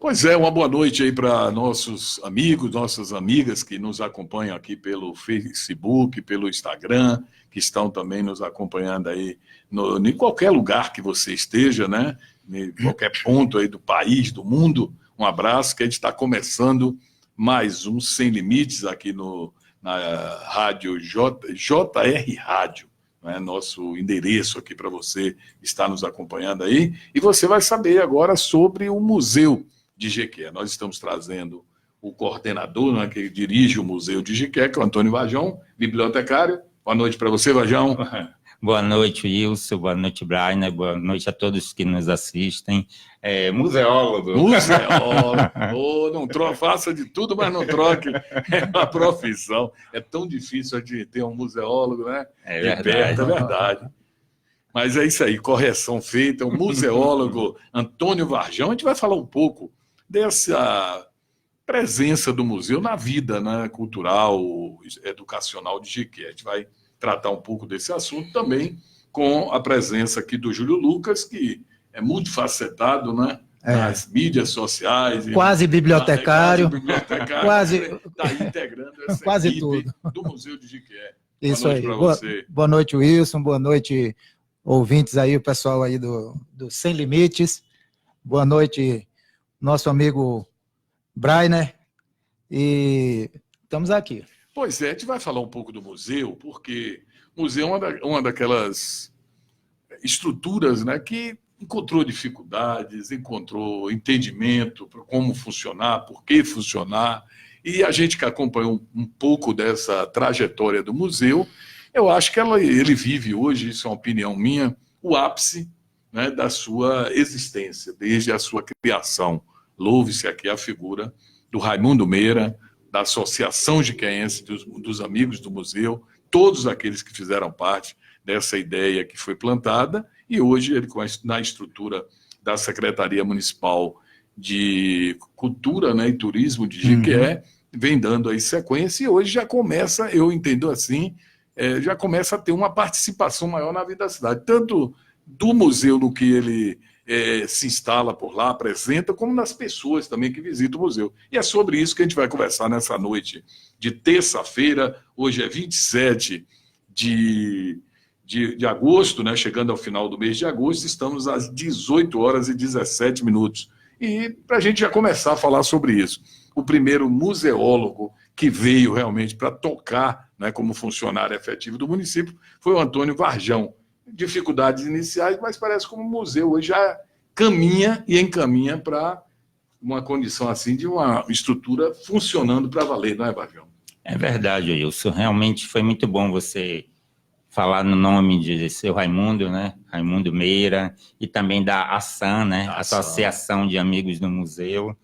Pois é, uma boa noite aí para nossos amigos, nossas amigas que nos acompanham aqui pelo Facebook, pelo Instagram, que estão também nos acompanhando aí em qualquer lugar que você esteja, né? Em qualquer ponto aí do país, do mundo. Um abraço, que a gente está começando mais um Sem Limites aqui na rádio JR Rádio. Né, nosso endereço aqui para você estar nos acompanhando aí. E você vai saber agora sobre o Museu de Jequié. Nós estamos trazendo o coordenador, né, que dirige o Museu de Jequié, que é o Antônio Varjão, bibliotecário. Boa noite para você, Varjão. Boa noite, Wilson. Boa noite, Brian. Boa noite a todos que nos assistem. Museólogo. Museólogo. Não faça de tudo, mas não troque. É uma profissão. É tão difícil de ter um museólogo, né? É de perto, é verdade. Mas é isso aí, correção feita. O museólogo Antônio Varjão. A gente vai falar um pouco dessa presença do museu na vida, né, cultural, educacional de Jequié. A gente vai tratar um pouco desse assunto também com a presença aqui do Júlio Lucas, que é multifacetado, né? Nas mídias sociais. Quase bibliotecário. Quase está integrando essa quase equipe tudo do Museu de Jequié. Isso aí. Boa noite, Wilson. Boa noite, ouvintes aí, o pessoal aí do Sem Limites. Boa noite, nosso amigo Brainer. E estamos aqui. Pois é, a gente vai falar um pouco do museu, porque o museu é uma daquelas estruturas, né, que encontrou dificuldades, encontrou entendimento para como funcionar, por que funcionar, e a gente que acompanhou um pouco dessa trajetória do museu, eu acho que ele vive hoje, isso é uma opinião minha, o ápice, né, da sua existência, desde a sua criação. Louve-se aqui a figura do Raimundo Meira, da Associação Jequiéense dos Amigos do Museu, todos aqueles que fizeram parte dessa ideia que foi plantada, e hoje ele, na estrutura da Secretaria Municipal de Cultura, né, e Turismo de Jequié, vem dando aí sequência, e hoje já começa, eu entendo assim, já começa a ter uma participação maior na vida da cidade, tanto do museu no que ele se instala por lá, apresenta, como nas pessoas também que visitam o museu. E é sobre isso que a gente vai conversar nessa noite de terça-feira. Hoje é 27 de agosto, né? Chegando ao final do mês de agosto, estamos às 18 horas e 17 minutos. E para a gente já começar a falar sobre isso, o primeiro museólogo que veio realmente para tocar, né, como funcionário efetivo do município foi o Antônio Varjão. Dificuldades iniciais, mas parece que o museu hoje já caminha e encaminha para uma condição assim de uma estrutura funcionando para valer, não é, Varjão? É verdade, Wilson. Realmente foi muito bom você falar no nome de seu Raimundo, né? Raimundo Meira, e também da ASAM, né? Associação de Amigos do Museu,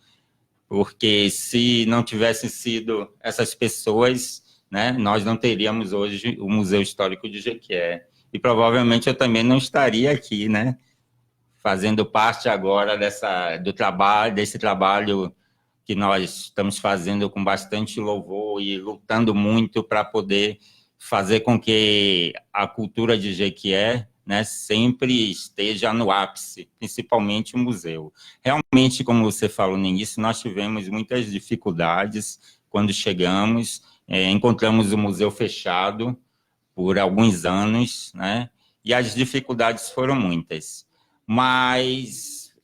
porque se não tivessem sido essas pessoas, né, nós não teríamos hoje o Museu Histórico de Jequié. E provavelmente eu também não estaria aqui, né, fazendo parte agora desse trabalho que nós estamos fazendo com bastante louvor e lutando muito para poder fazer com que a cultura de Jequié, né, sempre esteja no ápice, principalmente o museu. Realmente, como você falou no início, nós tivemos muitas dificuldades quando chegamos, encontramos o museu fechado por alguns anos, né? E as dificuldades foram muitas. Mas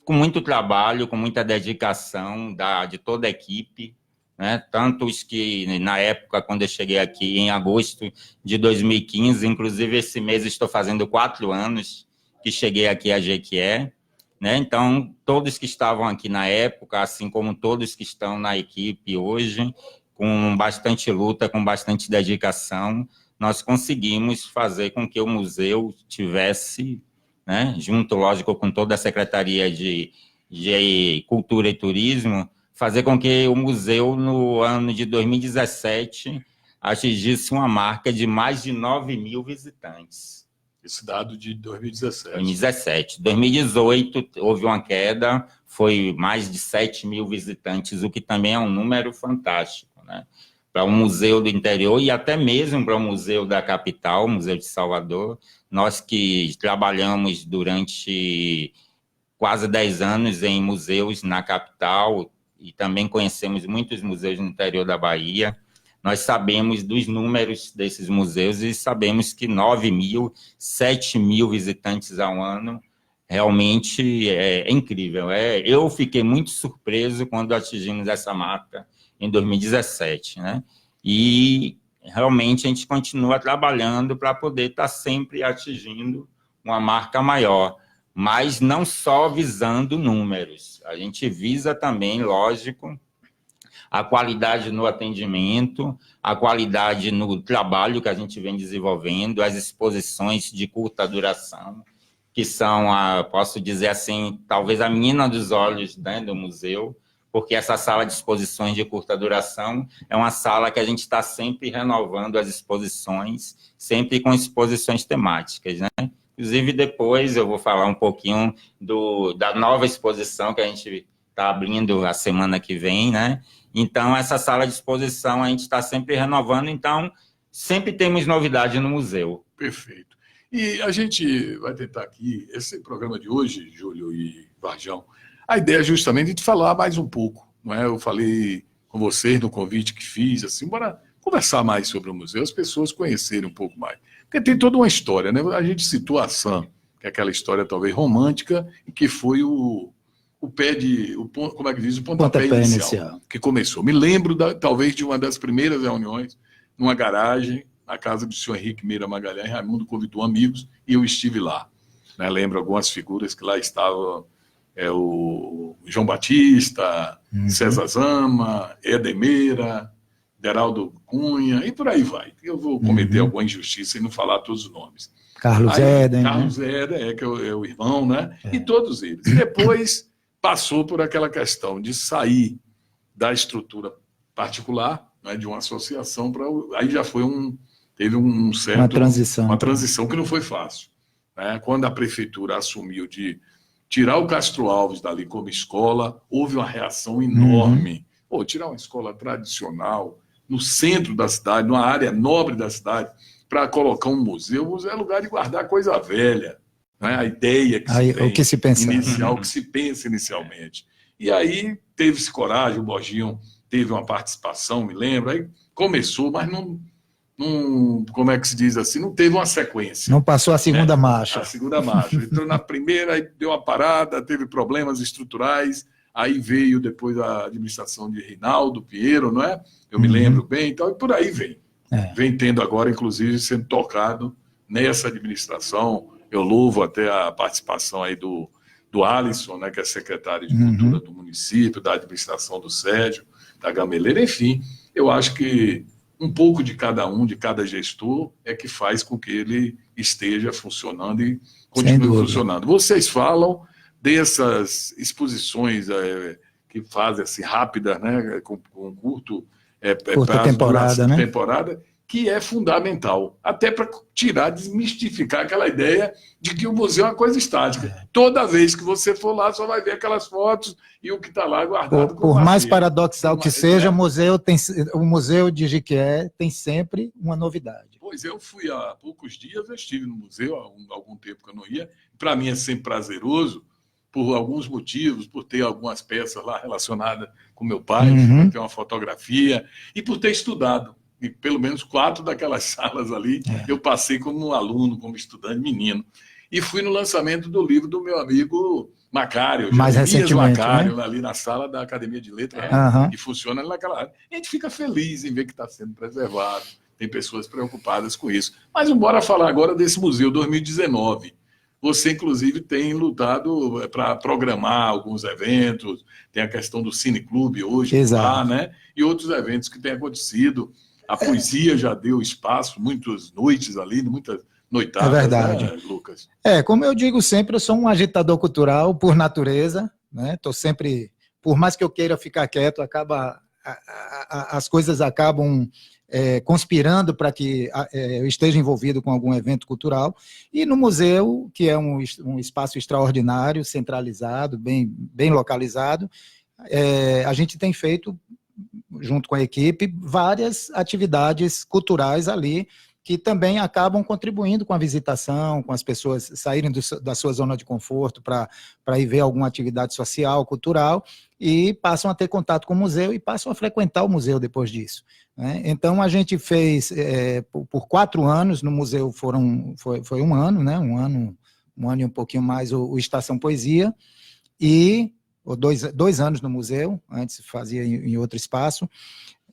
com muito trabalho, com muita dedicação de toda a equipe, né? Tanto os que, na época, quando eu cheguei aqui, em agosto de 2015, inclusive esse mês estou fazendo 4 anos que cheguei aqui a Jequié, né? Então, todos que estavam aqui na época, assim como todos que estão na equipe hoje, com bastante luta, com bastante dedicação, nós conseguimos fazer com que o museu tivesse, né, junto, lógico, com toda a Secretaria de Cultura e Turismo, fazer com que o museu, no ano de 2017, atingisse uma marca de mais de 9 mil visitantes. Esse dado de 2017. 2017. 2018 houve uma queda, foi mais de 7 mil visitantes, o que também é um número fantástico, né? Para um museu do interior e até mesmo para o museu da capital, o Museu de Salvador. Nós que trabalhamos durante quase 10 anos em museus na capital e também conhecemos muitos museus no interior da Bahia. Nós sabemos dos números desses museus e sabemos que 9 mil, 7 mil visitantes ao ano realmente é incrível. Eu fiquei muito surpreso quando atingimos essa marca em 2017, né? E realmente a gente continua trabalhando para poder estar sempre atingindo uma marca maior, mas não só visando números. A gente visa também, lógico, a qualidade no atendimento, a qualidade no trabalho que a gente vem desenvolvendo, as exposições de curta duração, que são, posso dizer assim, talvez a menina dos olhos, né, do museu, porque essa sala de exposições de curta duração é uma sala que a gente está sempre renovando as exposições, sempre com exposições temáticas, né? Inclusive, depois eu vou falar um pouquinho da nova exposição que a gente está abrindo a semana que vem, né? Então, essa sala de exposição a gente está sempre renovando, então, sempre temos novidade no museu. Perfeito. E a gente vai tentar aqui, esse programa de hoje, Júlio e Varjão, a ideia é justamente de falar mais um pouco, não é? Eu falei com vocês no convite que fiz, assim, bora conversar mais sobre o museu, as pessoas conhecerem um pouco mais. Porque tem toda uma história, né? A gente citou a Sam, que é aquela história talvez romântica, que foi o como é que diz? O pontapé inicial, que começou. Me lembro, talvez, de uma das primeiras reuniões, numa garagem, na casa do senhor Henrique Meira Magalhães. Raimundo convidou amigos e eu estive lá. Né? Lembro algumas figuras que lá estavam, o João Batista, César Zama, Edemeira, Deraldo Cunha, e por aí vai. Eu vou cometer alguma injustiça e não falar todos os nomes. Carlos Éden. Carlos Éden, que é o irmão, né? E todos eles. E depois passou por aquela questão de sair da estrutura particular, né, de uma associação para... Aí já foi teve um certo... Uma transição que não foi fácil. Né? Quando a prefeitura assumiu de tirar o Castro Alves dali como escola, houve uma reação enorme. Pô, tirar uma escola tradicional no centro da cidade, numa área nobre da cidade, para colocar um museu. O museu é lugar de guardar coisa velha. Né? A ideia que se tem, o que se pensa inicial, o que se pensa inicialmente. E aí teve-se coragem, o Borginho teve uma participação, me lembro, aí começou, mas não, como é que se diz assim, não teve uma sequência. Não passou a segunda marcha. A segunda marcha. Entrou na primeira, aí deu uma parada, teve problemas estruturais, aí veio depois a administração de Reinaldo Pinheiro, não é? Eu me lembro bem, então, e por aí vem. Vem tendo agora, inclusive, sendo tocado nessa administração. Eu louvo até a participação aí do Alisson, né, que é secretário de Cultura do município, da administração do Sérgio, da Gameleira, enfim. Eu acho que um pouco de cada gestor é que faz com que ele esteja funcionando e continue funcionando. Vocês falam dessas exposições que fazem assim, rápidas, né, com curta temporada, que é fundamental, até para desmistificar aquela ideia de que o museu é uma coisa estática. Toda vez que você for lá, só vai ver aquelas fotos e o que está lá guardado. Por mais paradoxal que seja, o Museu de Jequié tem sempre uma novidade. Pois eu fui há poucos dias, eu estive no museu, há algum tempo que eu não ia. Para mim é sempre prazeroso, por alguns motivos, por ter algumas peças lá relacionadas com meu pai, por ter uma fotografia, e por ter estudado. E pelo menos 4 daquelas salas ali, eu passei como aluno, como estudante, menino. E fui no lançamento do livro do meu amigo Macário, mais recentemente, Macário, né? Ali na sala da Academia de Letras, que funciona ali naquela área. A gente fica feliz em ver que está sendo preservado, tem pessoas preocupadas com isso. Mas bora falar agora desse museu 2019. Você, inclusive, tem lutado para programar alguns eventos, tem a questão do Cineclube hoje, lá, né? E outros eventos que têm acontecido. A poesia já deu espaço, muitas noites ali, muitas noitadas. É verdade. Né, Lucas? Como eu digo sempre, eu sou um agitador cultural por natureza, né? Tô sempre, por mais que eu queira ficar quieto, as coisas acabam conspirando para que eu esteja envolvido com algum evento cultural. E no museu, que é um espaço extraordinário, centralizado, bem localizado, a gente tem feito, junto com a equipe, várias atividades culturais ali, que também acabam contribuindo com a visitação, com as pessoas saírem da sua zona de conforto para ir ver alguma atividade social, cultural, e passam a ter contato com o museu e passam a frequentar o museu depois disso, né? Então, a gente fez, por 4 anos, no museu foi um ano, né? Um ano e um pouquinho mais o Estação Poesia, ou 2 anos no museu, antes fazia em outro espaço,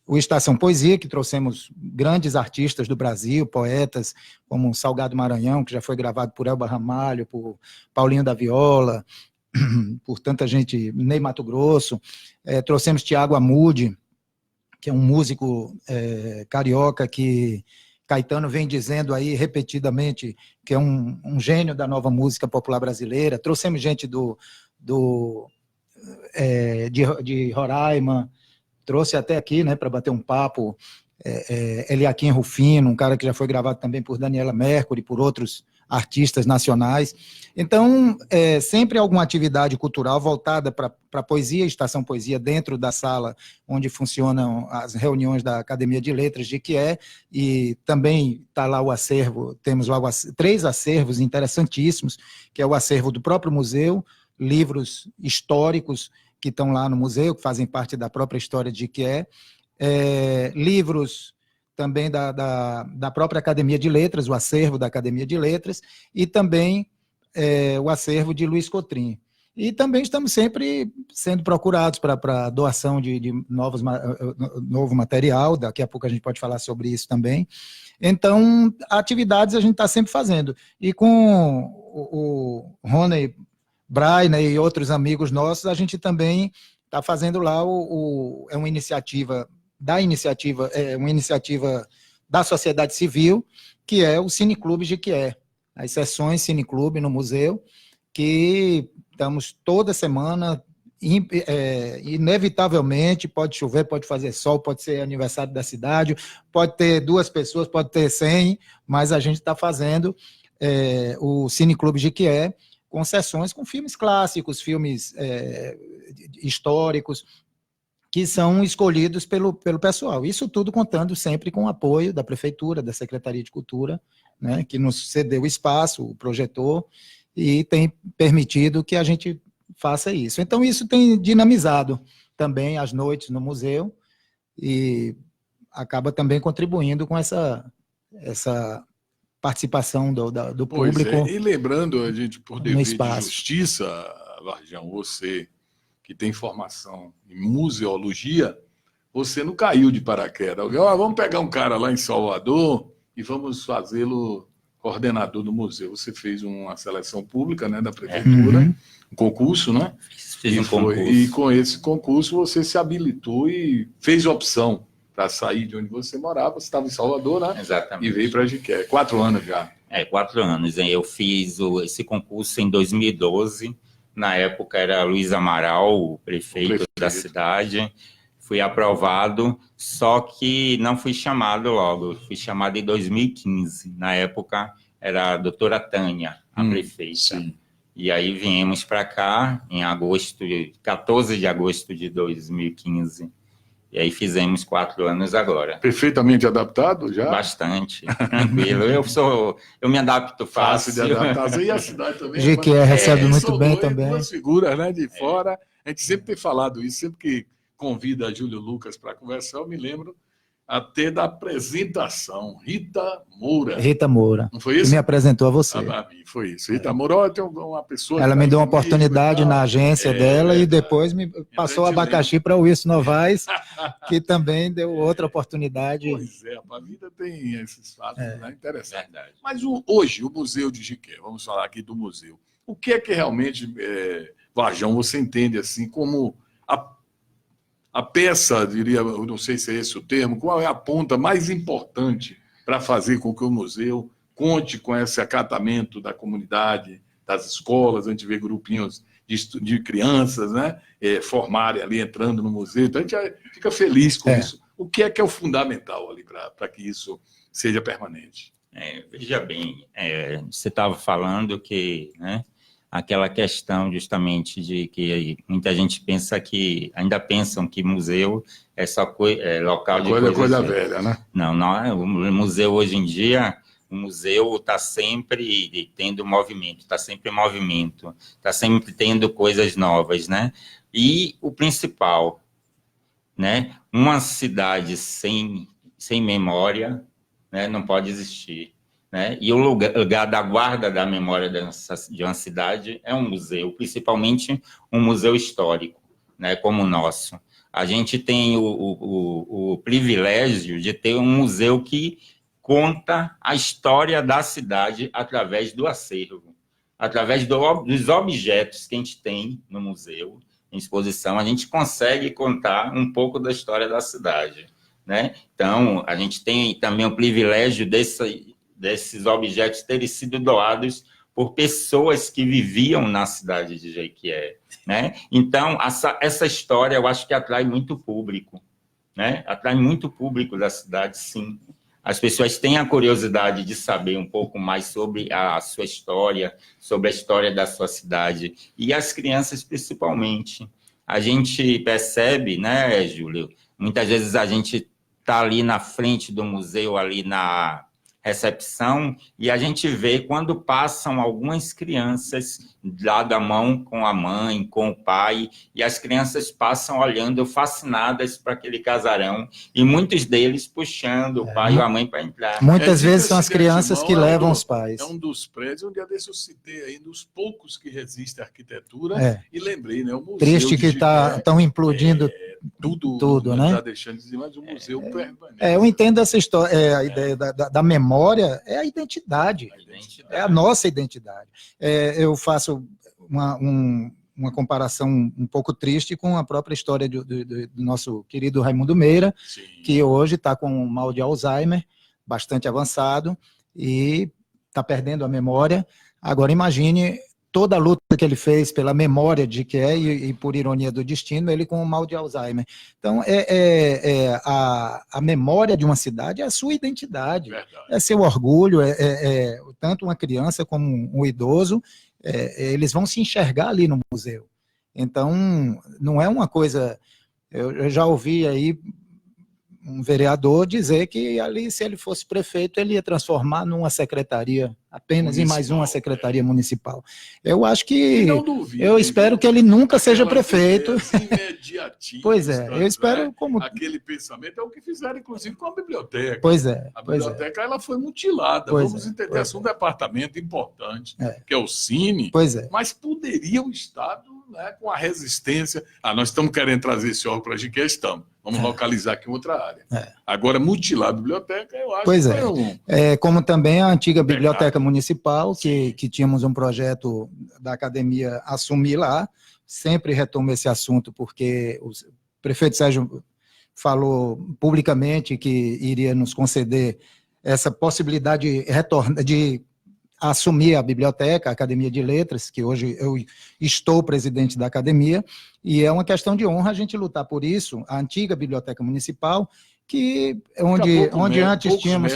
o Estação Poesia, que trouxemos grandes artistas do Brasil, poetas como Salgado Maranhão, que já foi gravado por Elba Ramalho, por Paulinho da Viola, por tanta gente, Ney Matogrosso. Trouxemos Tiago Amude, que é um músico carioca que Caetano vem dizendo aí repetidamente que é um gênio da nova música popular brasileira. Trouxemos gente de Roraima, trouxe até aqui, né, para bater um papo, Eliakim Rufino, um cara que já foi gravado também por Daniela Mercury, por outros artistas nacionais. Então, sempre alguma atividade cultural voltada para a poesia, Estação Poesia, dentro da sala onde funcionam as reuniões da Academia de Letras de Iquié, e também está lá o acervo, temos lá 3 acervos interessantíssimos, que é o acervo do próprio museu, livros históricos que estão lá no museu, que fazem parte da própria história de Iquié, livros também da própria Academia de Letras, o acervo da Academia de Letras, e também o acervo de Luiz Cotrim. E também estamos sempre sendo procurados para doação de novo material, daqui a pouco a gente pode falar sobre isso também. Então, atividades a gente está sempre fazendo. E com o Rony Brainer e outros amigos nossos, a gente também está fazendo lá uma iniciativa da sociedade civil, que é o Cineclube de Iquié, as sessões Cineclube no museu, que estamos toda semana, inevitavelmente, pode chover, pode fazer sol, pode ser aniversário da cidade, pode ter 2 pessoas, pode ter 100, mas a gente está fazendo o Cineclube de Iquié, com sessões com filmes clássicos, filmes históricos, que são escolhidos pelo pessoal. Isso tudo contando sempre com o apoio da Prefeitura, da Secretaria de Cultura, né, que nos cedeu o espaço, o projetor, e tem permitido que a gente faça isso. Então, isso tem dinamizado também as noites no museu e acaba também contribuindo com essa participação do público. E lembrando, a gente, por dever de justiça, Varjão, você que tem formação em museologia, você não caiu de paraquedas. Vamos pegar um cara lá em Salvador e vamos fazê-lo coordenador do museu. Você fez uma seleção pública, né, da prefeitura, um concurso, né? Fiz um concurso. E com esse concurso você se habilitou e fez a opção para sair de onde você morava. Você estava em Salvador, né? Exatamente. E veio para Jiqué. 4 anos já. 4 anos. Eu fiz esse concurso em 2012. Na época era Luiz Amaral, o prefeito da cidade. Fui aprovado, só que não fui chamado logo. Fui chamado em 2015. Na época era a doutora Tânia, a prefeita. Sim. E aí viemos para cá em 14 de agosto de 2015. E aí fizemos 4 anos agora. Perfeitamente adaptado já? Bastante, tranquilo. Eu me adapto fácil. Fácil de adaptar. E a cidade também. Jiqué recebe muito bem também. 2 figuras, né, de fora. A gente sempre tem falado isso, sempre que convida a Júlio Lucas para conversar, eu me lembro até da apresentação. Rita Moura. Rita Moura. Não foi isso? Que me apresentou a você. Foi isso. Rita Moura tem uma pessoa... Ela me deu uma oportunidade na agência dela e depois me passou o abacaxi para o Wilson Novaes, que também deu outra oportunidade. Pois é, a vida tem esses fatos, né? Interessante. Verdade. Mas hoje, o Museu de Jiqué, vamos falar aqui do museu. O que é que realmente, Varjão, você entende assim como a peça, diria, eu não sei se é esse o termo, qual é a ponta mais importante para fazer com que o museu conte com esse acatamento da comunidade, das escolas? A gente vê grupinhos de crianças, né, formarem ali, entrando no museu, então a gente fica feliz com isso. O que é o fundamental ali para que isso seja permanente? Veja bem, você estava falando que, né, aquela questão justamente de que muita gente pensa que, ainda pensam que museu é só local de coisa velha, né? Não, não é. O museu hoje em dia, o museu está sempre tendo movimento, está sempre em movimento, está sempre tendo coisas novas, né? E o principal, né? Uma cidade sem memória, né, não pode existir, né? E o lugar da guarda da memória de uma cidade é um museu, principalmente um museu histórico, né, como o nosso. A gente tem o privilégio de ter um museu que conta a história da cidade através do acervo, através dos objetos que a gente tem no museu, em exposição, a gente consegue contar um pouco da história da cidade, né? Então, a gente tem também o privilégio desses objetos terem sido doados por pessoas que viviam na cidade de Jequié, né? Então, essa história eu acho que atrai muito público, né? Atrai muito público da cidade, sim. As pessoas têm a curiosidade de saber um pouco mais sobre a sua história, sobre a história da sua cidade, e as crianças principalmente. A gente percebe, né, Júlio, muitas vezes a gente está ali na frente do museu, ali na recepção, e a gente vê quando passam algumas crianças dado a mão com a mãe, com o pai, e as crianças passam olhando fascinadas para aquele casarão, e muitos deles puxando o pai ou a mãe para entrar. Muitas vezes são as crianças que levam os pais. É um dos prédios, um dia desse eu citei aí, dos poucos que resiste à arquitetura, e lembrei, né, o museu triste que estão implodindo tudo, né? Está deixando de dizer, mas o museu permanece. Eu entendo essa história, a ideia da memória é a identidade, é a nossa identidade. Eu faço uma comparação um pouco triste com a própria história do nosso querido Raimundo Meira, sim, que hoje está com um mal de Alzheimer, bastante avançado, e está perdendo a memória. Agora, imagine toda a luta que ele fez pela memória de que e por ironia do destino, ele com o mal de Alzheimer. Então, a memória de uma cidade é a sua identidade, verdade, é seu orgulho, tanto uma criança como um idoso, eles vão se enxergar ali no museu. Então, não é uma coisa... Eu já ouvi aí um vereador dizer que ali, se ele fosse prefeito, ele ia transformar numa secretaria, apenas municipal, em mais uma secretaria municipal. Eu acho que... Não duvido, eu espero que ele nunca seja prefeito. Pois é, eu espero como... Aquele pensamento é o que fizeram, inclusive, com a biblioteca. Pois é. A biblioteca ela foi mutilada. Vamos entender, é um departamento importante, que é o Cine, mas poderia o Estado, né, com a resistência... nós estamos querendo trazer esse órgão para a Jequié, estamos. Vamos localizar aqui em outra área. Agora, mutilar a biblioteca, eu acho que como também a antiga biblioteca municipal, que tínhamos um projeto da academia assumir lá, sempre retomo esse assunto, porque o prefeito Sérgio falou publicamente que iria nos conceder essa possibilidade de assumir a biblioteca, a Academia de Letras, que hoje eu estou presidente da academia, e é uma questão de honra a gente lutar por isso. A antiga biblioteca municipal, que onde antes tínhamos...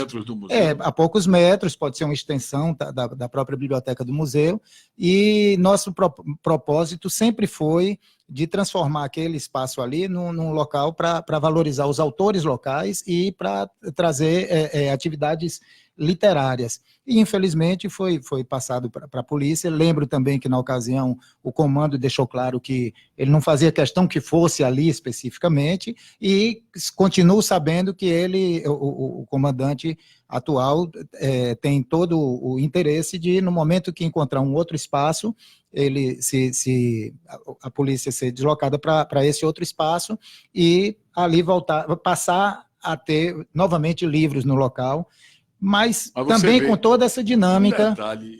a poucos metros, pode ser uma extensão da própria biblioteca do museu, e nosso propósito sempre foi de transformar aquele espaço ali num local para valorizar os autores locais e para trazer atividades literárias. E, infelizmente, foi passado para a polícia. Lembro também que, na ocasião, o comando deixou claro que ele não fazia questão que fosse ali especificamente, e continuo sabendo que ele, o comandante atual, tem todo o interesse de, no momento que encontrar um outro espaço, a polícia ser deslocada para esse outro espaço e ali passar a ter novamente livros no local, mas também com toda essa dinâmica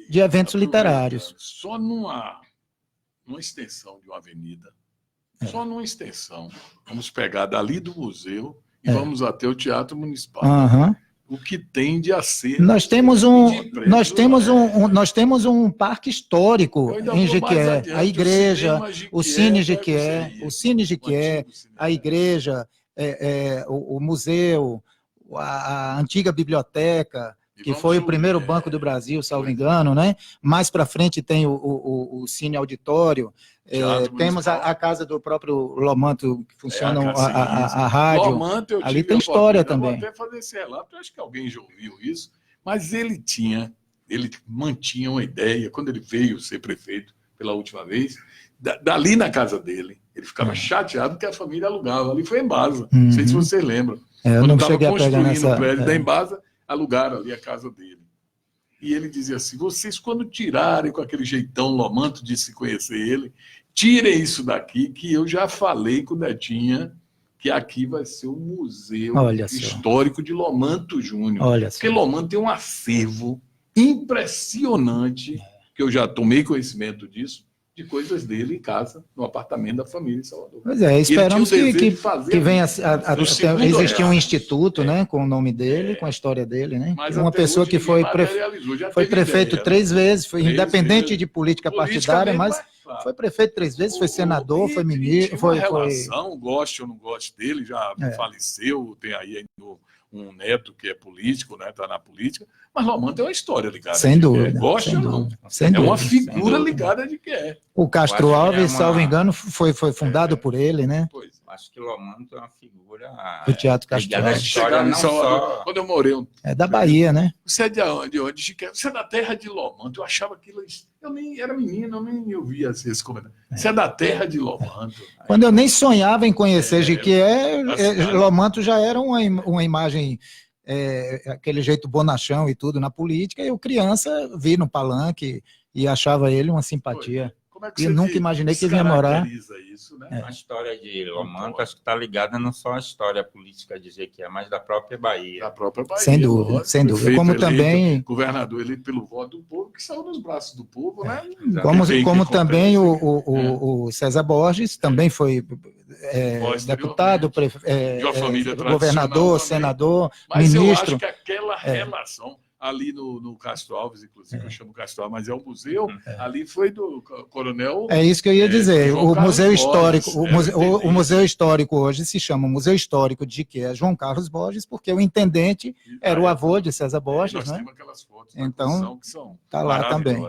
de eventos literários. Só numa extensão de uma avenida, só numa extensão, vamos pegar dali do museu e vamos até o Teatro Municipal. O que tem de acervo. Nós temos um parque histórico em Jequié, a igreja, o Cine Jequié, a igreja, o museu, a antiga biblioteca, que foi o primeiro banco do Brasil, salvo engano, né? Mais para frente tem o Cine Auditório, temos a casa do próprio Lomanto, que funciona a rádio. Lomanto, eu ali tem história também. Vou até fazer esse relato, acho que alguém já ouviu isso, mas ele mantinha uma ideia, quando ele veio ser prefeito pela última vez, dali na casa dele, ele ficava chateado que a família alugava, ali foi a Embasa, não sei se vocês lembram. Eu não cheguei a pegar nessa... o prédio da Embasa, alugaram ali a casa dele. E ele dizia assim, vocês quando tirarem com aquele jeitão Lomanto de se conhecer ele, tirem isso daqui, que eu já falei com o Netinha, que aqui vai ser um museu histórico de Lomanto Júnior. Porque Lomanto tem um acervo impressionante, que eu já tomei conhecimento disso, de coisas dele em casa, no apartamento da família em Salvador. Pois é, esperamos que venha a existir um instituto, né, com o nome dele, com a história dele, né? Mas uma pessoa que foi prefeito ideia, 3 vezes, foi independente vezes. De política partidária, mas foi prefeito 3 vezes, foi senador, foi ministro, foi relação, goste ou não goste dele, já faleceu, tem aí um neto que é político, né, tá na política, mas Lomanto é uma história ligada. Sem dúvida. Gosta ou não? É uma figura ligada de que é. O Castro Alves, salvo engano, foi fundado por ele, né? Pois, acho que Lomanto é uma figura... O Teatro Castro Alves. Quando eu morei... É da Bahia, né? Você é de onde? Chiquete? Você é da terra de Lomanto. Eu achava aquilo... Eu nem era menino, eu nem ouvia esse comentário. Você é da terra de Lomanto. Quando eu nem sonhava em conhecer Jiquié, Lomanto já era uma imagem... aquele jeito bonachão e tudo na política, e eu criança vi no palanque e achava ele uma simpatia. E nunca imaginei que ele ia morar. Isso, né? A história de Lomanto acho que está ligada não só à história política de Jequié, mas da própria Bahia. Da própria Bahia. Sem dúvida, sem dúvida. Como eleito, também... Governador eleito pelo voto do povo, que saiu dos braços do povo, né? Como também o César Borges também foi deputado, de uma família governador, senador, mas ministro. Mas eu acho que aquela relação... Ali no Castro Alves, inclusive, eu chamo Castro Alves, mas é o museu, ali foi do coronel... É isso que eu ia dizer, o Museu Histórico, o Museu Histórico hoje se chama Museu Histórico de Jiquié João Carlos Borges, porque o intendente era o avô de César Borges, nós né? temos aquelas fotos então, que são tá lá também.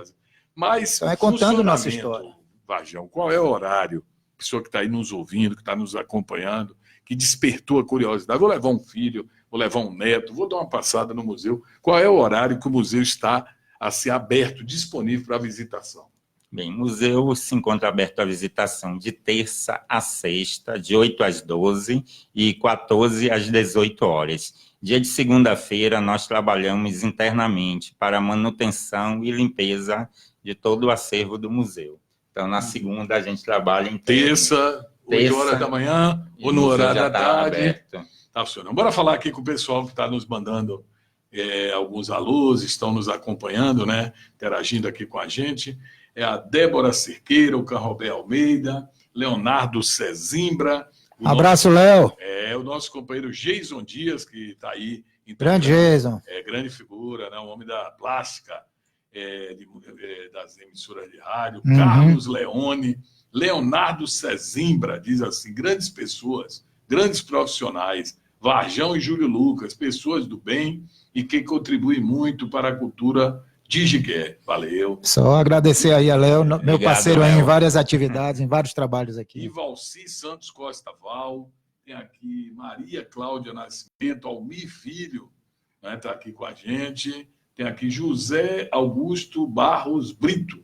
Mas, então, contando nossa história. Vajão, qual é o horário? Pessoa que está aí nos ouvindo, que está nos acompanhando, que despertou a curiosidade, vou levar um filho, vou levar um neto, vou dar uma passada no museu. Qual é o horário que o museu está a ser aberto, disponível para visitação? Bem, o museu se encontra aberto à visitação de terça a sexta, de 8 às 12 e 14 às 18 horas. Dia de segunda-feira, nós trabalhamos internamente para a manutenção e limpeza de todo o acervo do museu. Então, na segunda, a gente trabalha em terça, 8 horas da manhã, ou no horário da tarde. Aberto. Tá funcionando. Bora falar aqui com o pessoal que está nos mandando alguns alôs, estão nos acompanhando, né? Interagindo aqui com a gente. É a Débora Cerqueira, o Carrobé Almeida, Leonardo Cezimbra. Abraço, Léo. O nosso companheiro Jason Dias, que está aí. Grande Jason. Grande figura, né? Um homem da plástica, das emissoras de rádio. Carlos Leone, Leonardo Cezimbra, diz assim, grandes pessoas, grandes profissionais, Varjão e Júlio Lucas, pessoas do bem e que contribuem muito para a cultura de Jiquié. Valeu. Só agradecer aí a Léo, meu parceiro aí em várias atividades, em vários trabalhos aqui. E Valci Santos Costa Val, tem aqui Maria Cláudia Nascimento, Almir Filho, né, tá aqui com a gente. Tem aqui José Augusto Barros Brito.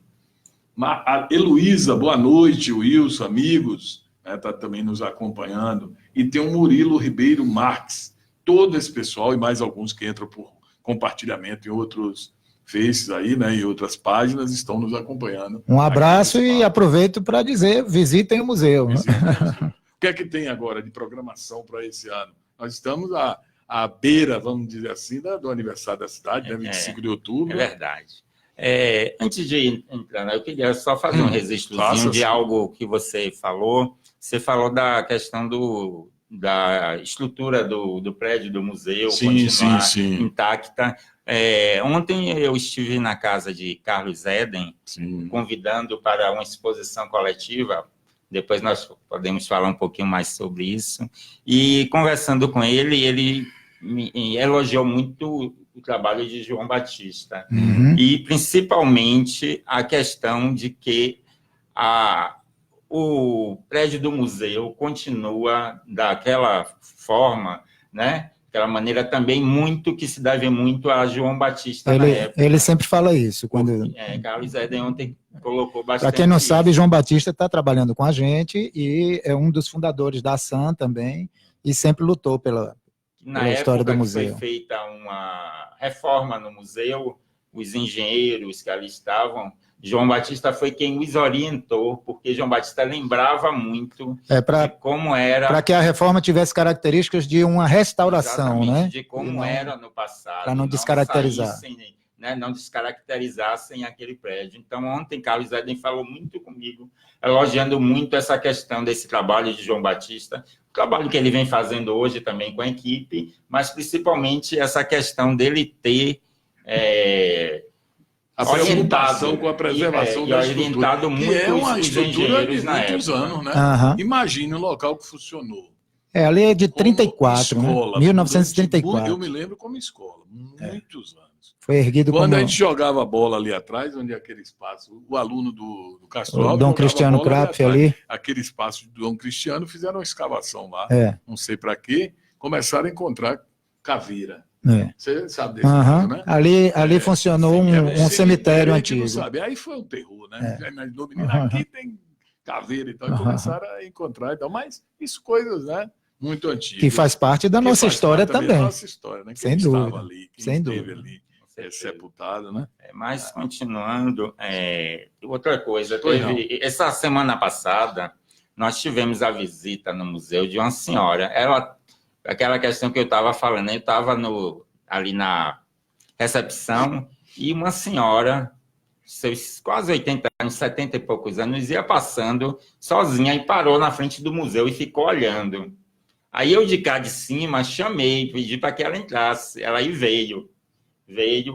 Heloísa, boa noite, Wilson, amigos, está também nos acompanhando. E tem o Murilo Ribeiro Marques. Todo esse pessoal e mais alguns que entram por compartilhamento em outros faces aí, né, e outras páginas, estão nos acompanhando. Um abraço e aproveito para dizer, visitem o museu. O que é que tem agora de programação para esse ano? Nós estamos à beira, vamos dizer assim, do aniversário da cidade, né, 25 de outubro. É verdade. Antes de entrar, eu queria só fazer um registrozinho de algo que você falou. Você falou da questão da estrutura do prédio do museu, continuar intacta. Ontem eu estive na casa de Carlos Eden, convidando para uma exposição coletiva. Depois nós podemos falar um pouquinho mais sobre isso. E conversando com ele elogiou muito o trabalho de João Batista. Uhum. E, principalmente, a questão de que o prédio do museu continua daquela forma, né? Aquela maneira também muito que se deve muito a João Batista na época. Ele sempre fala isso. Quando... Carlos Eden ontem colocou bastante. Para quem não sabe, João Batista está trabalhando com a gente e é um dos fundadores da ASAN também e sempre lutou pela história do museu. Foi feita uma reforma no museu, os engenheiros que ali estavam, João Batista foi quem os orientou, porque João Batista lembrava muito de como era... Para que a reforma tivesse características de uma restauração, né? De como era no passado. Para não descaracterizar. Não descaracterizassem aquele prédio. Então, ontem, Carlos Eden falou muito comigo, elogiando muito essa questão desse trabalho de João Batista, o trabalho que ele vem fazendo hoje também com a equipe, mas principalmente essa questão dele ter a preocupação com a preservação da estrutura, orientado muito que é uma estrutura de muitos anos, né? Uhum. Imagine um local que funcionou. A lei é de 34, escola, né? 1934. Eu me lembro como escola, muitos anos. Foi erguido quando a gente jogava bola ali atrás, onde é aquele espaço, o aluno do Castro Alves, o Dom Cristiano Krapf ali. Aquele espaço do Dom Cristiano, fizeram uma escavação lá, não sei para quê, começaram a encontrar caveira. Você sabe desse caso, né? Ali funcionou um cemitério antigo. Não sabe. Aí foi um terror, né? Aqui tem caveira e tal, e começaram a encontrar e tal, mas isso coisas, né? Muito antigas. Que faz parte da nossa história também. Da nossa história, né? Sem dúvida. Ali, quem esteve ali, sepultado, né? Mas, continuando, outra coisa, essa semana passada, nós tivemos a visita no museu de uma senhora. Aquela questão que eu estava falando, eu estava ali na recepção e uma senhora, seus quase 80 anos, 70 e poucos anos, ia passando sozinha e parou na frente do museu e ficou olhando. Aí eu de cá de cima chamei, pedi para que ela entrasse, ela aí veio,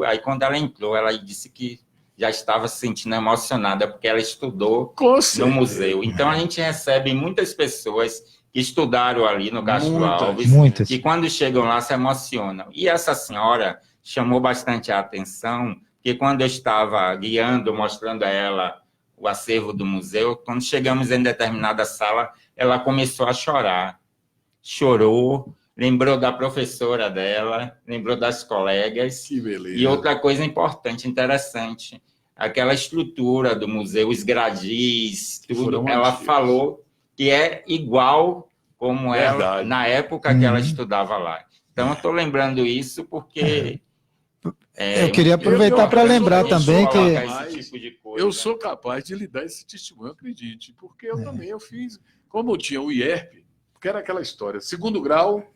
aí quando ela entrou, ela disse que já estava se sentindo emocionada, porque ela estudou no museu. Então a gente recebe muitas pessoas que estudaram ali no Castro Alves, que quando chegam lá se emocionam. E essa senhora chamou bastante a atenção, porque quando eu estava guiando, mostrando a ela o acervo do museu, quando chegamos em determinada sala, ela começou a chorar. Chorou, lembrou da professora dela, lembrou das colegas. Que beleza. E outra coisa importante, interessante, aquela estrutura do museu, os gradis, tudo, ela falou que é igual como ela na época que ela estudava lá. Então, eu estou lembrando isso porque... eu queria aproveitar para lembrar também que... Eu sou capaz de lhe dar esse testemunho, acredite, porque eu também eu fiz... Como eu tinha o IERP, que era aquela história, segundo grau,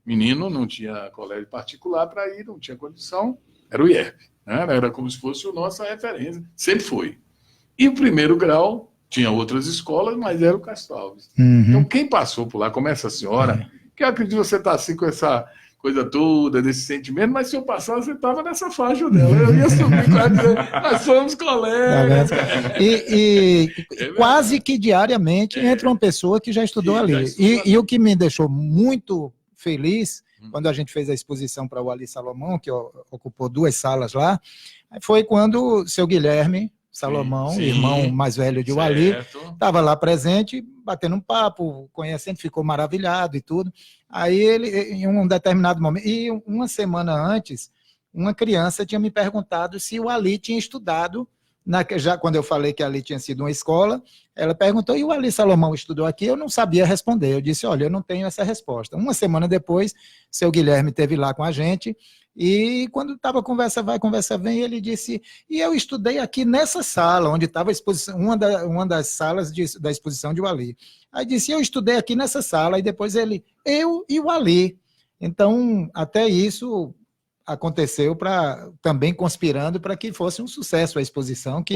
menino, não tinha colégio particular para ir, não tinha condição, era o IERP, né? Era como se fosse a nossa referência, sempre foi. E o primeiro grau... Tinha outras escolas, mas era o Castro Alves. Então, quem passou por lá, como essa senhora, que eu acredito que você está assim com essa coisa toda, desse sentimento, mas se eu passar, você estava nessa faixa dela. Eu ia subir com ela dizer, nós somos colegas. Quase que diariamente entra uma pessoa que já estudou ali. E o que me deixou muito feliz, quando a gente fez a exposição para o Ali Salomão, que ocupou 2 salas lá, foi quando o seu Guilherme Salomão, irmão mais velho de Wally, estava lá presente, batendo um papo, conhecendo, ficou maravilhado e tudo. Aí ele, em um determinado momento, e uma semana antes, uma criança tinha me perguntado se o Ali tinha estudado, já quando eu falei que ali tinha sido uma escola, ela perguntou, e o Ali Salomão estudou aqui? Eu não sabia responder. Eu disse, olha, eu não tenho essa resposta. Uma semana depois, seu Guilherme esteve lá com a gente, e quando estava conversa vai, conversa vem, ele disse, e eu estudei aqui nessa sala, onde estava a exposição, uma das salas da exposição de Wally. Aí disse, eu estudei aqui nessa sala, e depois eu e o Wally. Então, até isso aconteceu também conspirando para que fosse um sucesso a exposição, que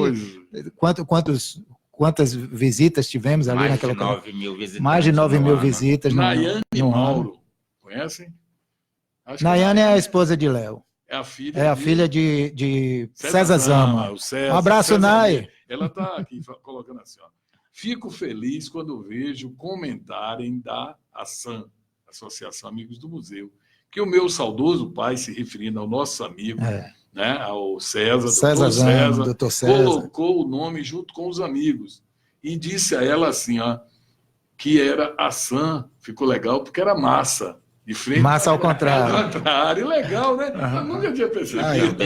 quantas visitas tivemos ali naquela... Mais de 9 mil visitas. Mais de 9 mil visitas. Nayane e Mauro, conhecem? Nayane é a esposa de Léo. É a filha de César Zama. Um abraço, Nay. Ela está aqui colocando assim, ó. Fico feliz quando vejo comentarem da ASAM, Associação Amigos do Museu, que o meu saudoso pai, se referindo ao nosso amigo, né, ao César, Doutor César, colocou o nome junto com os amigos e disse a ela assim, ó, que era a Sam, ficou legal porque era massa. De frente, massa ao contrário. Ao contrário, legal, né? Eu nunca tinha percebido.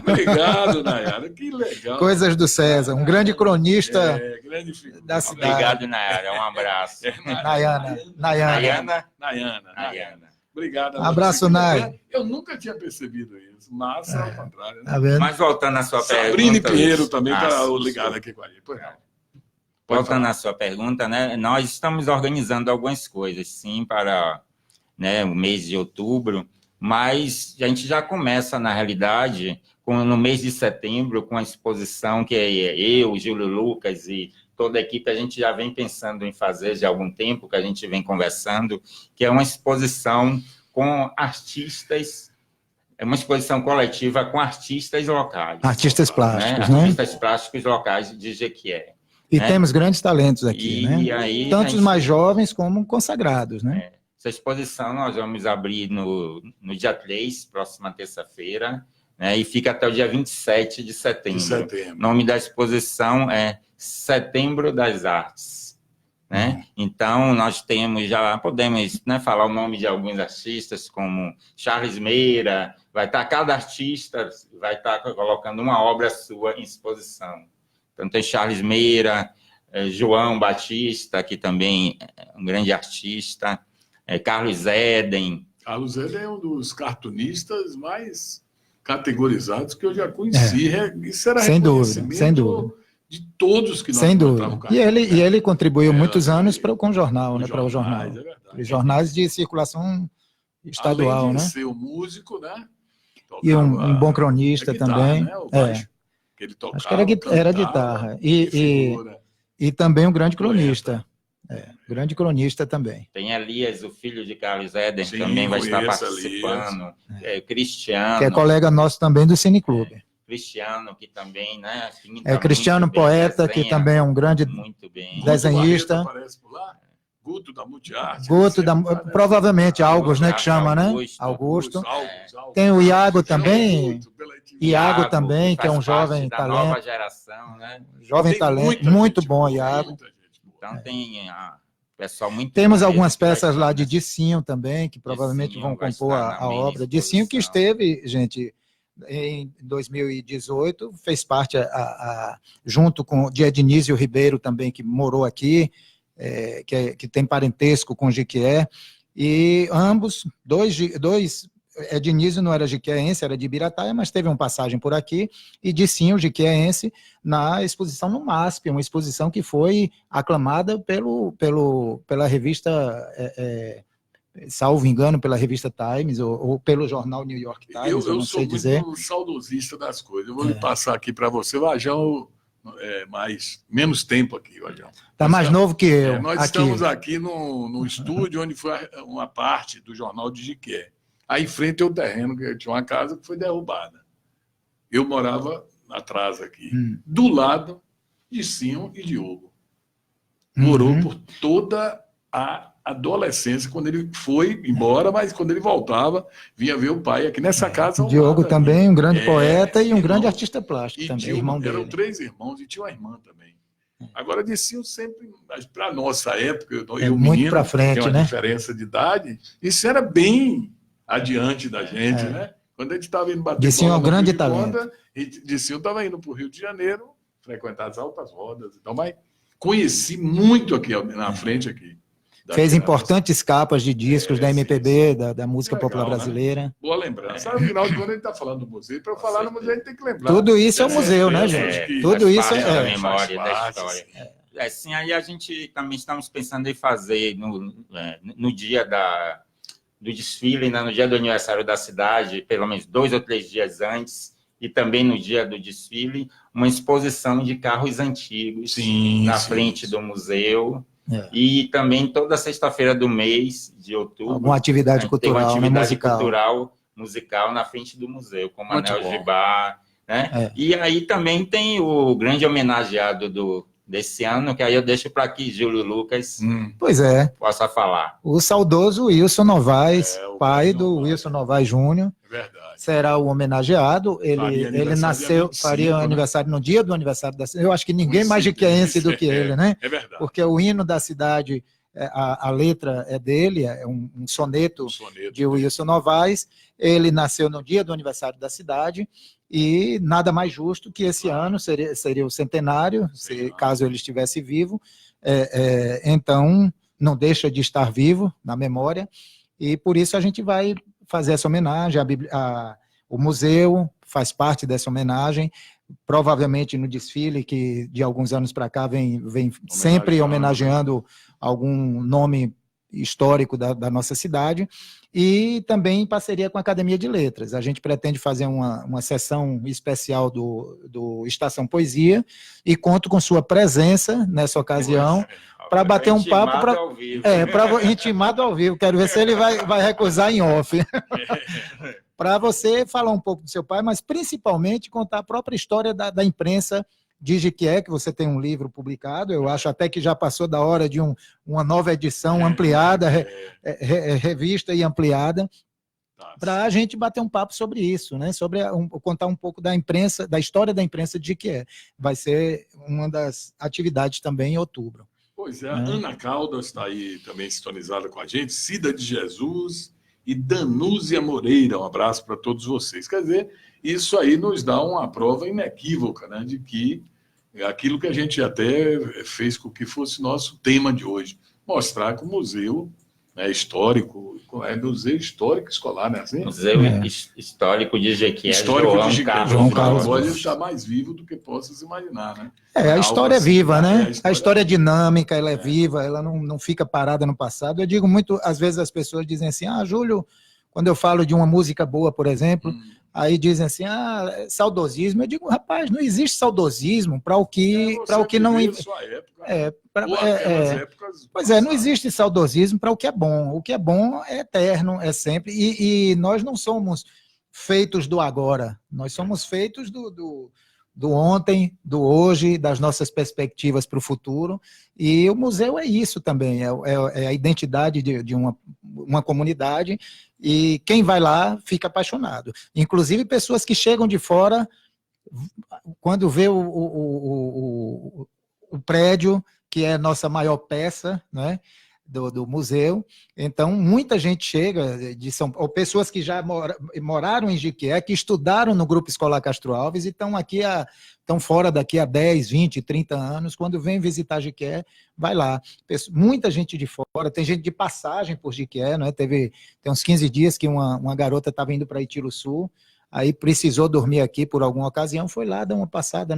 Obrigado, Nayara, que legal. Coisas do César, um grande cronista da cidade. Obrigado, Nayara, um abraço. Nayana. Obrigado. Abraço, Nay. Eu nunca tinha percebido isso. Massa ao contrário. Né? Tá vendo? Mas voltando à sua pergunta... Sabrina Pinheiro também está ligado aqui com a gente. Voltando à sua pergunta, né? Nós estamos organizando algumas coisas, sim, para... né, o mês de outubro, mas a gente já começa, na realidade, no mês de setembro, com a exposição que eu, Júlio Lucas e toda a equipe, a gente já vem pensando em fazer de algum tempo, que a gente vem conversando, que é uma exposição com artistas, é uma exposição coletiva com artistas locais. Artistas plásticos, né? Artistas plásticos locais de Jequié. E temos grandes talentos aqui, né? E aí, tanto os mais jovens como consagrados, né? Essa exposição nós vamos abrir no dia 3, próxima terça-feira, né, e fica até o dia 27 de setembro. O nome da exposição é Setembro das Artes. Né? Então, nós temos, já podemos, né, falar o nome de alguns artistas, como Charles Meira, vai estar, cada artista vai estar colocando uma obra sua em exposição. Então, tem Charles Meira, João Batista, que também é um grande artista, Carlos Eden. Carlos Eden é um dos cartunistas mais categorizados que eu já conheci. Isso era sem dúvida de todos que nós sem dúvida. E ele contribuiu muitos anos com o jornal, né? Para o jornal. Os jornais de circulação estadual, além de né? ser um músico, né? E um bom cronista guitarra, também. Né? O baixo, que ele tocava, acho que era guitarra. E também um grande cronista. Grande cronista também. Tem Elias, o filho de Carlos Eden, também vai estar participando. Cristiano. Que é colega nosso também do Cineclube. Cristiano, que também, né? Cristiano Poeta, desenha, que também é um grande desenhista. Guto da Multiarte. Provavelmente Algos, né? Que chama, né? Augusto. Tem o Iago também. Iago também, que é um jovem talento. Nova geração, né? Jovem talento, muito bom, Iago. Então tem pessoal muito... Temos algumas peças lá de Dicinho também, que provavelmente vão compor a obra. Dicinho que esteve, gente, em 2018, fez parte junto com de Ednísio Ribeiro também, que morou aqui, que tem parentesco com Jequié, e ambos, dois Ednísio não era jiquiéense, era de Ibirataia, mas teve uma passagem por aqui, e Dicinho, jiquiéense, na exposição no MASP, uma exposição que foi aclamada pela revista, salvo engano, pela revista Times, ou pelo jornal New York Times, eu não sei dizer. Eu sou muito saudosista das coisas. Eu vou lhe passar aqui para você, Vajão, menos tempo aqui, Vajão. Está mais novo que eu. Nós estamos aqui no estúdio onde foi uma parte do jornal de Jequié. Aí em frente ao terreno, que tinha uma casa que foi derrubada. Eu morava atrás aqui. Do lado de Cinho e Diogo. Morou por toda a adolescência, quando ele foi embora, mas quando ele voltava, vinha ver o pai aqui nessa casa. Diogo também, um grande poeta e um grande artista plástico também, irmão dele. Eram 3 irmãos e tinha uma irmã também. Agora, Dicinho sempre, para a nossa época, eu muito para frente, tem uma né? diferença de idade, isso era bem adiante da gente, né? Quando a gente estava indo bater Dicinho é um grande talento. Dicinho estava indo para o Rio de Janeiro, frequentar as altas rodas, então, mas conheci muito aqui na frente aqui. Fez importantes capas de discos da MPB, da música popular brasileira. Né? Boa lembrança. Afinal de contas, a gente está falando do museu. Para eu falar no museu, a gente tem que lembrar. Tudo isso é o museu, né, gente? Tudo isso é da memória, da história. Assim, aí a gente também estamos pensando em fazer no dia do desfile, né, no dia do aniversário da cidade, pelo menos 2 ou 3 dias antes, e também no dia do desfile, uma exposição de carros antigos na frente do museu. E também toda sexta-feira do mês de outubro. Alguma atividade cultural, uma atividade cultural, musical na frente do museu, com Manel Gibá. Né? E aí também tem o grande homenageado desse ano, que aí eu deixo para que Júlio Lucas Pois é. possa falar. O saudoso Wilson Novaes, pai do Novaes. Wilson Novaes Júnior, será o homenageado. Ele nasceu, faria aniversário no dia do aniversário da cidade. Eu acho que ninguém mais jiqueense do que ele, né? É verdade. Porque o hino da cidade, a letra é dele, é um soneto de Wilson Novaes. Ele nasceu no dia do aniversário da cidade e nada mais justo que esse ano seria o centenário, caso ele estivesse vivo. Então, não deixa de estar vivo na memória, e por isso a gente vai fazer essa homenagem. O museu faz parte dessa homenagem, provavelmente no desfile, que de alguns anos para cá vem sempre homenageando algum nome histórico da nossa cidade, e também em parceria com a Academia de Letras. A gente pretende fazer uma sessão especial do Estação Poesia, e conto com sua presença nessa ocasião, para bater um papo, para intimado ao vivo. Quero ver se ele vai recusar em off. Para você falar um pouco do seu pai, mas principalmente contar a própria história da imprensa de Jequié, que você tem um livro publicado. Eu acho até que já passou da hora de uma nova edição ampliada, revista e ampliada, para a gente bater um papo sobre isso, né? Contar um pouco da imprensa, da história da imprensa de Jequié. Vai ser uma das atividades também em outubro. Pois é, a Ana Caldas está aí também sintonizada com a gente, Cida de Jesus e Danúzia Moreira. Um abraço para todos vocês. Quer dizer, isso aí nos dá uma prova inequívoca, né, de que aquilo que a gente até fez com que fosse nosso tema de hoje, mostrar que o museu histórico, museu histórico escolar, né? Assim? Museu Histórico de Jequié, João Carlos Borges está mais vivo do que possas imaginar, né? A história é viva, né? A história é dinâmica, ela é viva, ela não fica parada no passado. Eu digo muito, às vezes as pessoas dizem assim, Júlio, quando eu falo de uma música boa, por exemplo, aí dizem assim, saudosismo. Eu digo, rapaz, não existe saudosismo para o que não... Pois é, não existe saudosismo para o que é bom. O que é bom é eterno, é sempre. E nós não somos feitos do agora, nós somos feitos do ontem, do hoje, das nossas perspectivas para o futuro. E o museu é isso também, é a identidade de uma comunidade, e quem vai lá fica apaixonado. Inclusive pessoas que chegam de fora, quando vê o prédio, que é a nossa maior peça, né, do museu. Então, muita gente chega de São Paulo, ou pessoas que já moraram em Jequié, que estudaram no Grupo Escolar Castro Alves e estão fora daqui a 10, 20, 30 anos. Quando vem visitar Jequié, vai lá. Muita gente de fora, tem gente de passagem por Jequié, né? Tem uns 15 dias que uma garota estava indo para Itiruçu, aí precisou dormir aqui por alguma ocasião, foi lá dar uma passada.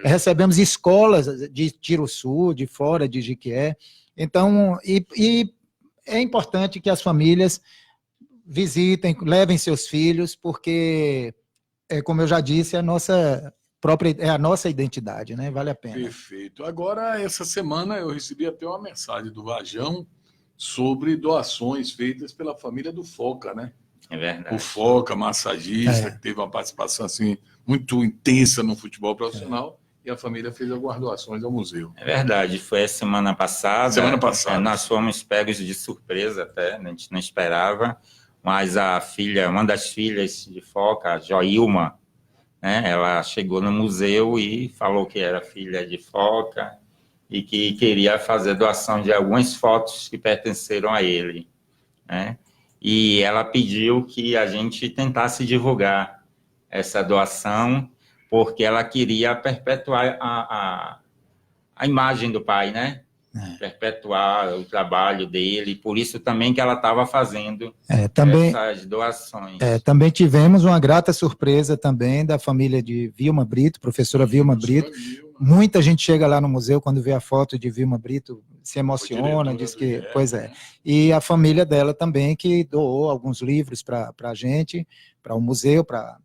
Recebemos escolas de Itiruçu, de fora de Jequié. Então, e é importante que as famílias visitem, levem seus filhos, porque, como eu já disse, é a nossa identidade, né? Vale a pena. Perfeito. Agora, essa semana, eu recebi até uma mensagem do Vajão sobre doações feitas pela família do Foca, né? É verdade. O Foca, massagista, que teve uma participação assim, muito intensa no futebol profissional. E a família fez algumas doações ao museu. É verdade, foi a semana passada. Nós fomos pegos de surpresa até, a gente não esperava, mas uma das filhas de Foca, a Joilma, né, ela chegou no museu e falou que era filha de Foca e que queria fazer doação de algumas fotos que pertenceram a ele, né? E ela pediu que a gente tentasse divulgar essa doação, porque ela queria perpetuar a imagem do pai, né? Perpetuar o trabalho dele, por isso também que ela estava fazendo essas doações. Também tivemos uma grata surpresa também da família de Vilma Brito, professora Vilma Brito. Muita gente chega lá no museu, quando vê a foto de Vilma Brito, se emociona, diz que... Pois é. E a família dela também, que doou alguns livros para a gente, para o museu, para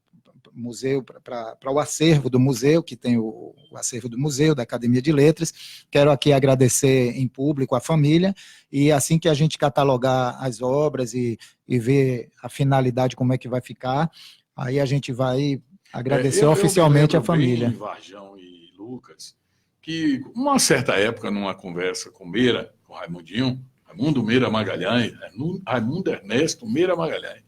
o acervo do museu, que tem o acervo do museu, da Academia de Letras. Quero aqui agradecer em público a família, e assim que a gente catalogar as obras e ver a finalidade, como é que vai ficar, aí a gente vai agradecer oficialmente a família. Varjão e Lucas, que, uma certa época, numa conversa com Meira, com Raimundo Meira Magalhães, Raimundo Ernesto Meira Magalhães,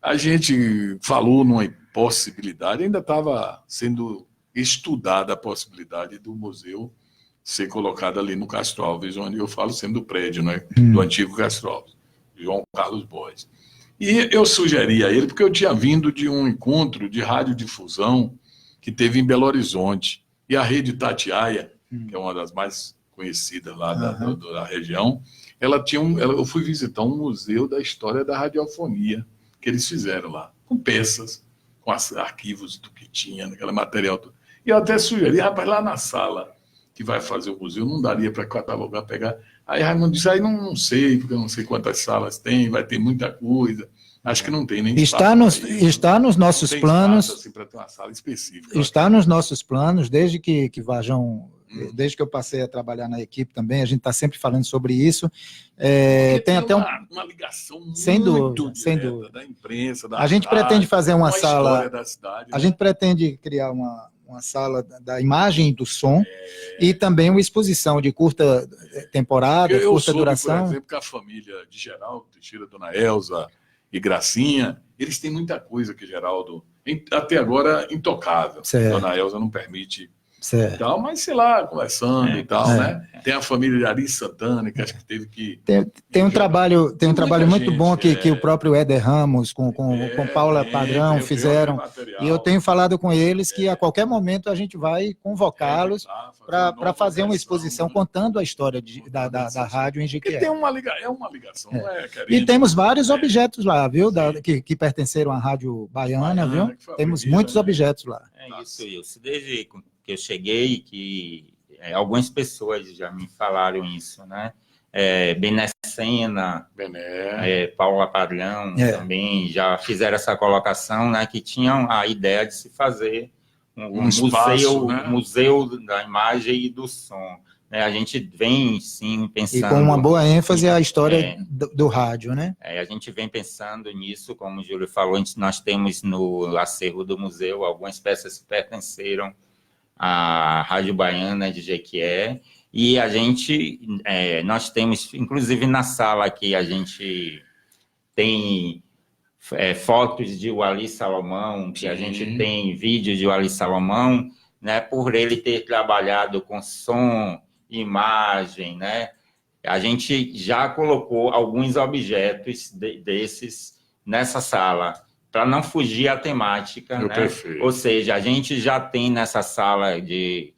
a gente falou numa possibilidade, ainda estava sendo estudada a possibilidade do museu ser colocado ali no Castro Alves, onde eu falo sempre do prédio, né, do antigo Castro Alves, João Carlos Borges. E eu sugeri a ele, porque eu tinha vindo de um encontro de radiodifusão que teve em Belo Horizonte, e a Rede Itatiaia, que é uma das mais conhecidas lá da região, eu fui visitar um museu da história da radiofonia que eles fizeram lá, com peças, com arquivos do que tinha, aquele material. E eu até sugeri, rapaz, lá na sala que vai fazer o museu, não daria para catalogar, pegar. Aí Raimundo disse, aí não sei, porque eu não sei quantas salas tem, vai ter muita coisa. Acho que não tem nem está nos nossos planos. Assim, para ter uma sala específica. Está nos nossos planos, desde que desde que eu passei a trabalhar na equipe também, a gente está sempre falando sobre isso. Tem até uma ligação muito sem dúvida da imprensa, da a gente pretende fazer uma sala da cidade, a gente pretende criar uma sala da imagem e do som e também uma exposição de curta temporada, curta duração. Por exemplo, que a família de Geraldo Teixeira, Dona Elza e Gracinha, eles têm muita coisa que Geraldo, até agora, intocável. Certo. Dona Elza não permite certo. E tal, mas sei lá, conversando e tal, né? Tem a família de Ari Santana, que acho que teve que... Tem um trabalho muito bom que o próprio Éder Ramos, com Paula Padrão fizeram, e eu tenho falado com eles que a qualquer momento a gente vai convocá-los para fazer uma exposição contando a história da rádio em Jequié. É uma ligação, não é, E temos vários objetos lá, viu, que pertenceram à Rádio Baiana, viu? Temos muitos objetos lá. É isso. Desde que eu cheguei, que algumas pessoas já me falaram isso, né? Bené Sena, Paula Padrão também já fizeram essa colocação, né? Que tinham a ideia de se fazer um espaço, museu da imagem e do som. A gente vem, sim, pensando... E com uma boa ênfase a história do rádio, né? A gente vem pensando nisso, como o Júlio falou, nós temos no acervo do museu algumas peças que pertenceram à Rádio Baiana de Jequié, e nós temos, inclusive na sala aqui, a gente tem fotos de Wally Salomão, que a gente tem vídeos de Wally Salomão, né, por ele ter trabalhado com som, imagem, né? A gente já colocou alguns objetos desses nessa sala, para não fugir à temática, né? Perfeito. Ou seja, a gente já tem nessa sala que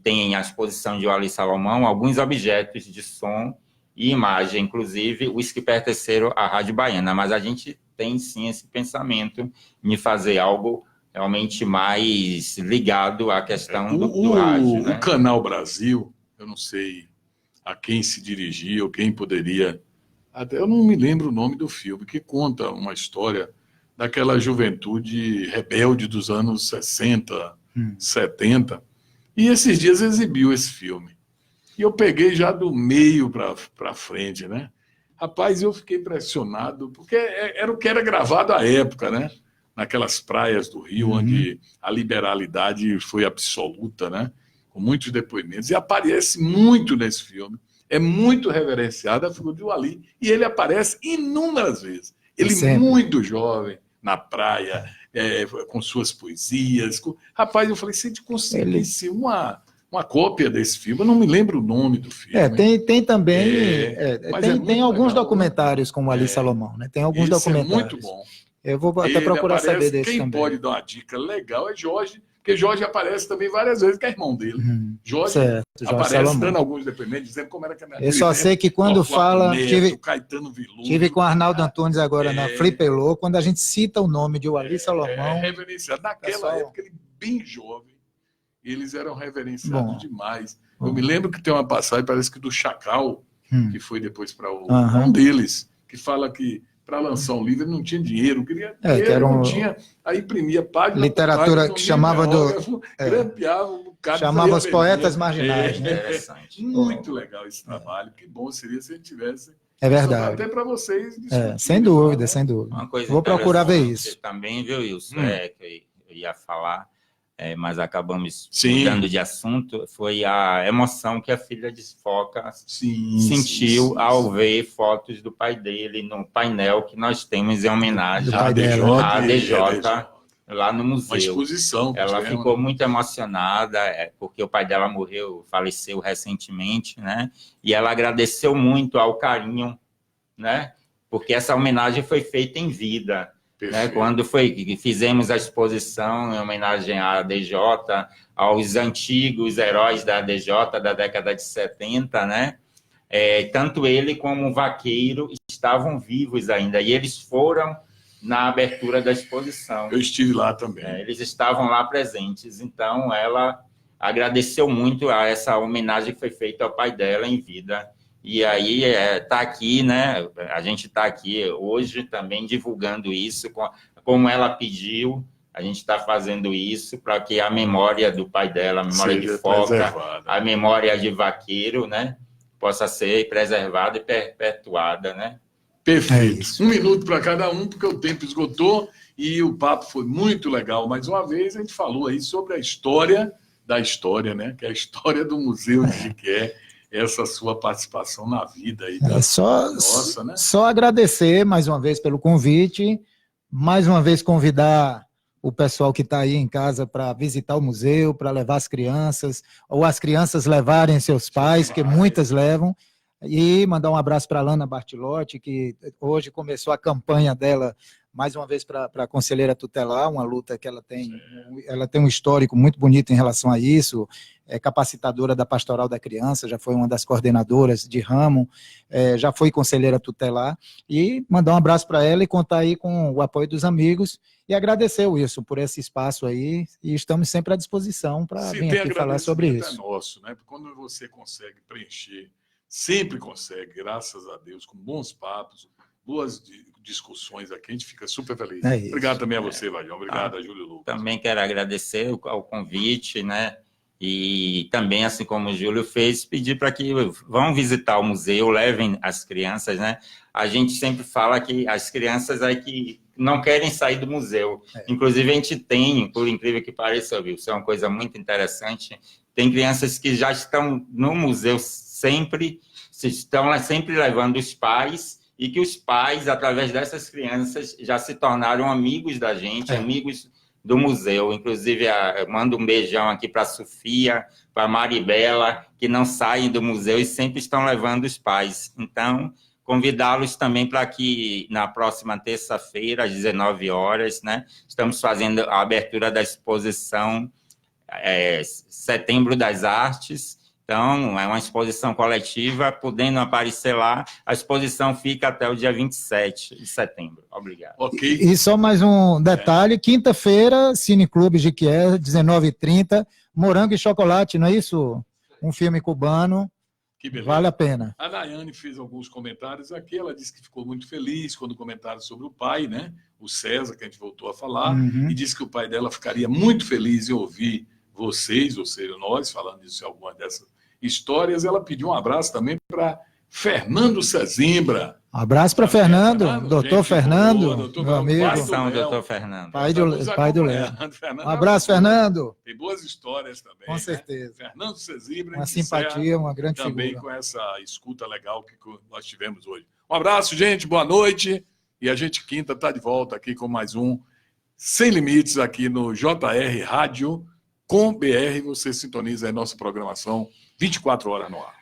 tem a exposição de Wally Salomão alguns objetos de som e imagem, inclusive os que pertenceram à Rádio Baiana, mas a gente tem sim esse pensamento de fazer algo realmente mais ligado à questão do rádio. Né? O Canal Brasil, eu não sei a quem se dirigia ou quem poderia... Até eu não me lembro o nome do filme, que conta uma história daquela juventude rebelde dos anos 60, 70. E esses dias exibiu esse filme. E eu peguei já do meio para frente, né? Rapaz, eu fiquei impressionado, porque era o que era gravado à época, né? Naquelas praias do Rio, onde a liberalidade foi absoluta, né? Com muitos depoimentos. E aparece muito nesse filme. É muito reverenciada a figura de Wally. E ele aparece inúmeras vezes. Ele muito jovem, na praia, com suas poesias. Rapaz, eu falei, se a gente conseguisse uma cópia desse filme, eu não me lembro o nome do filme. Tem também... tem alguns documentários com o Wally Salomão, né? Tem alguns documentários. É muito bom. Eu vou até procurar saber desse também. Quem pode dar uma dica legal é Jorge, porque Jorge aparece também várias vezes, que é irmão dele. Jorge aparece Salomão, dando alguns depoimentos, dizendo como era que era. Eu só sei que quando fala... Caetano Veloso, tive com Arnaldo Antunes agora na Flipelô, quando a gente cita o nome de Wally Salomão... reverenciado. Naquela época, ele bem jovem, eles eram reverenciados demais. Eu me lembro que tem uma passagem, parece que do Chacal, que foi depois para um deles, que fala que para lançar um livro ele não tinha dinheiro, queria não tinha, aí imprimia página literatura página, que chamava grampeava um bocado, chamava os poetas marginais. Interessante. Muito legal esse trabalho, que bom seria se a gente tivesse. É verdade. Até para vocês. Sem dúvida. Uma coisa vou procurar ver isso. Também, viu, Wilson, que eu ia falar, mas acabamos Sim. mudando de assunto, foi a emoção que a filha de Foca sentiu ao ver fotos do pai dele no painel que nós temos em homenagem à ADJ lá no museu. Uma exposição. Ela ficou muito emocionada, porque o pai dela faleceu recentemente, né? E ela agradeceu muito ao carinho, né? Porque essa homenagem foi feita em vida. Né? Quando fizemos a exposição em homenagem à ADJ, aos antigos heróis da ADJ da década de 70, né? Tanto ele como o Vaqueiro estavam vivos ainda, e eles foram na abertura da exposição. Eu estive lá também. Eles estavam lá presentes, então ela agradeceu muito a essa homenagem que foi feita ao pai dela em vida. E aí está aqui, né? A gente está aqui hoje também divulgando isso, como ela pediu, a gente está fazendo isso para que a memória do pai dela, a memória de Foca, a memória de Vaqueiro, né? Possa ser preservada e perpetuada, né? Perfeito. 1 minuto para cada um, porque o tempo esgotou e o papo foi muito legal. Mais uma vez, a gente falou aí sobre a história da história, né? Que é a história do Museu de Jiqué. Essa sua participação na vida aí da nossa, né? Só agradecer mais uma vez pelo convite, mais uma vez convidar o pessoal que está aí em casa para visitar o museu, para levar as crianças, ou as crianças levarem seus pais, que muitas levam, e mandar um abraço para a Lana Bartilotti, que hoje começou a campanha dela, mais uma vez para a conselheira tutelar, uma luta que ela tem um histórico muito bonito em relação a isso, é capacitadora da Pastoral da Criança, já foi uma das coordenadoras de ramo, já foi conselheira tutelar, e mandar um abraço para ela e contar aí com o apoio dos amigos, e agradecer o Wilson por esse espaço aí, e estamos sempre à disposição para vir aqui falar sobre isso. É nosso, né? Quando você consegue preencher, sempre consegue, graças a Deus, com bons papos, boas discussões aqui, a gente fica super feliz. Obrigado também a você, Vadião. Obrigado a Júlio Lucas. Também quero agradecer ao convite, né? E também, assim como o Júlio fez, pedir para que vão visitar o museu, levem as crianças, né? A gente sempre fala que as crianças aí que não querem sair do museu. Inclusive, a gente tem, por incrível que pareça, viu? Isso é uma coisa muito interessante, tem crianças que já estão no museu estão sempre levando os pais, e que os pais, através dessas crianças, já se tornaram amigos da gente, amigos do museu. Inclusive, mando um beijão aqui para a Sofia, para a Maribela, que não saem do museu e sempre estão levando os pais. Então, convidá-los também para que na próxima terça-feira, às 19 horas, né, estamos fazendo a abertura da exposição Setembro das Artes. Então, é uma exposição coletiva, podendo aparecer lá. A exposição fica até o dia 27 de setembro. Obrigado. Okay. E só mais um detalhe, quinta-feira, Cine Clube Jiqué, 19h30, Morango e Chocolate, não é isso? Um filme cubano, vale a pena. A Daiane fez alguns comentários aqui, ela disse que ficou muito feliz quando comentaram sobre o pai, né? O César, que a gente voltou a falar, e disse que o pai dela ficaria muito feliz em ouvir vocês, ou seja, nós, falando disso em alguma dessas histórias. Ela pediu um abraço também para Fernando Cezimbra. Abraço para Fernando, doutor Fernando, meu amigo. Doutor Fernando. Pai do Léo. Um abraço, Fernando. Tem boas histórias também. Com certeza. Né? Fernando Cezimbra. Uma simpatia, uma grande também figura. Com essa escuta legal que nós tivemos hoje. Um abraço, gente, boa noite. E a gente quinta está de volta aqui com mais um Sem Limites aqui no JR Rádio com BR. Você sintoniza aí nossa programação 24 horas no ar.